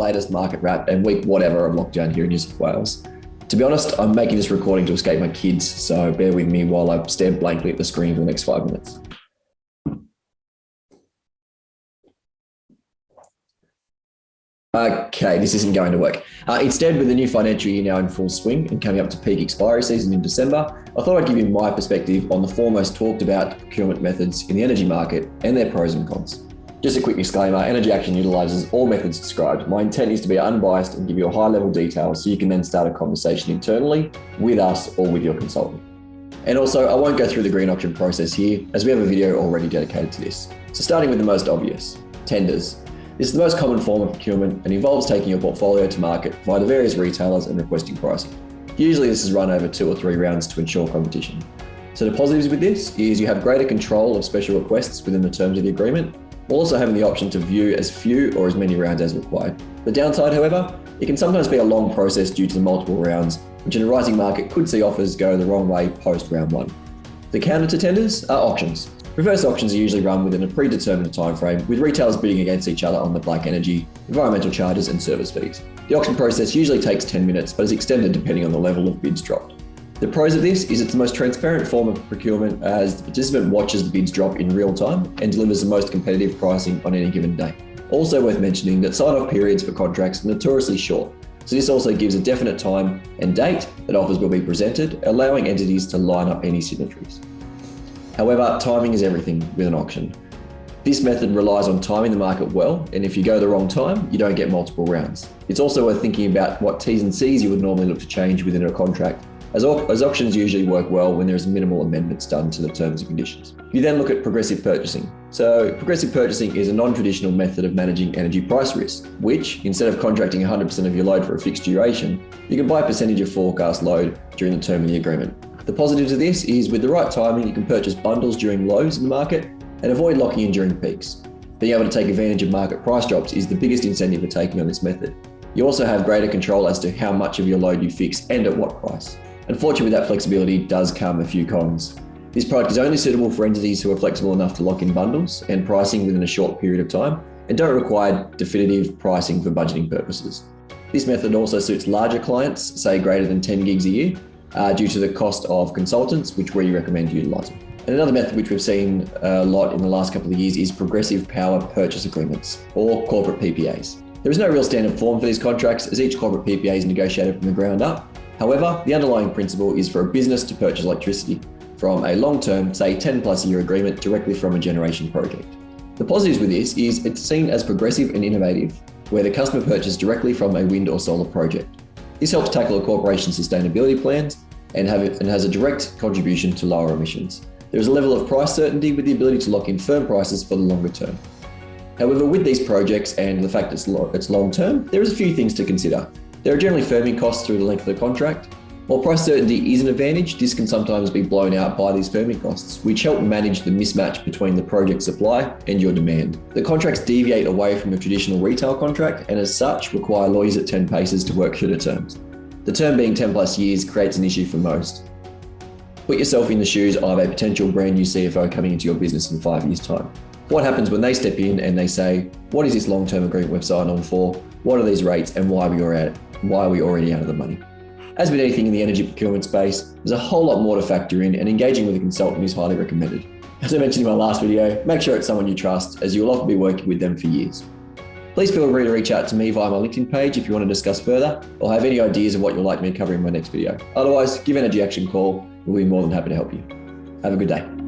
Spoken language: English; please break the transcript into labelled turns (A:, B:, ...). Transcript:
A: latest market wrap and week whatever of lockdown here in New South Wales. To be honest, I'm making this recording to escape my kids, so bear with me while I stare blankly at the screen for the next 5 minutes. Okay, this isn't going to work. Instead, with the new financial year now in full swing and coming up to peak expiry season in December, I thought I'd give you my perspective on the four most talked about procurement methods in the energy market and their pros and cons. Just a quick disclaimer, Energy Action utilises all methods described. My intent is to be unbiased and give you a high level detail so you can then start a conversation internally with us or with your consultant. And also, I won't go through the green auction process here as we have a video already dedicated to this. So starting with the most obvious, tenders. This is the most common form of procurement and involves taking your portfolio to market via the various retailers and requesting pricing. Usually this is run over 2 or 3 rounds to ensure competition. So the positives with this is you have greater control of special requests within the terms of the agreement, while also having the option to view as few or as many rounds as required. The downside, however, it can sometimes be a long process due to the multiple rounds, which in a rising market could see offers go the wrong way post round 1. The counter to tenders are auctions. Reverse auctions are usually run within a predetermined timeframe, with retailers bidding against each other on the black energy, environmental charges and service fees. The auction process usually takes 10 minutes, but is extended depending on the level of bids dropped. The pros of this is it's the most transparent form of procurement as the participant watches the bids drop in real time and delivers the most competitive pricing on any given day. Also worth mentioning that sign-off periods for contracts are notoriously short, so this also gives a definite time and date that offers will be presented, allowing entities to line up any signatories. However, timing is everything with an auction. This method relies on timing the market well, and if you go the wrong time, you don't get multiple rounds. It's also worth thinking about what T's and C's you would normally look to change within a contract, as auctions usually work well when there's minimal amendments done to the terms and conditions. You then look at progressive purchasing. So progressive purchasing is a non-traditional method of managing energy price risk, which instead of contracting 100% of your load for a fixed duration, you can buy a percentage of forecast load during the term of the agreement. The positives of this is with the right timing, you can purchase bundles during lows in the market and avoid locking in during peaks. Being able to take advantage of market price drops is the biggest incentive for taking on this method. You also have greater control as to how much of your load you fix and at what price. Unfortunately, with that flexibility does come a few cons. This product is only suitable for entities who are flexible enough to lock in bundles and pricing within a short period of time and don't require definitive pricing for budgeting purposes. This method also suits larger clients, say greater than 10 gigs a year, due to the cost of consultants, which we recommend utilising. And another method which we've seen a lot in the last couple of years is progressive power purchase agreements, or corporate PPAs. There is no real standard form for these contracts, as each corporate PPA is negotiated from the ground up. However, the underlying principle is for a business to purchase electricity from a long-term, say 10+ year agreement directly from a generation project. The positives with this is it's seen as progressive and innovative, where the customer purchases directly from a wind or solar project. This helps tackle a corporation's sustainability plans and has a direct contribution to lower emissions. There is a level of price certainty with the ability to lock in firm prices for the longer term. However, with these projects and the fact it's long term, there is a few things to consider. There are generally firming costs through the length of the contract. While price certainty is an advantage, this can sometimes be blown out by these firming costs, which help manage the mismatch between the project supply and your demand. The contracts deviate away from a traditional retail contract and as such require lawyers at 10 paces to work through the terms. The term being 10+ years creates an issue for most. Put yourself in the shoes of a potential brand new CFO coming into your business in 5 years' time. What happens when they step in and they say, what is this long-term agreement we've signed on for? What are these rates and why are we already out of the money? As with anything in the energy procurement space, there's a whole lot more to factor in, and engaging with a consultant is highly recommended. As I mentioned in my last video, make sure it's someone you trust, as you'll often be working with them for years. Please feel free to reach out to me via my LinkedIn page if you want to discuss further or have any ideas of what you'd like me to cover in my next video. Otherwise, give Energy Action a call. We'll be more than happy to help you. Have a good day.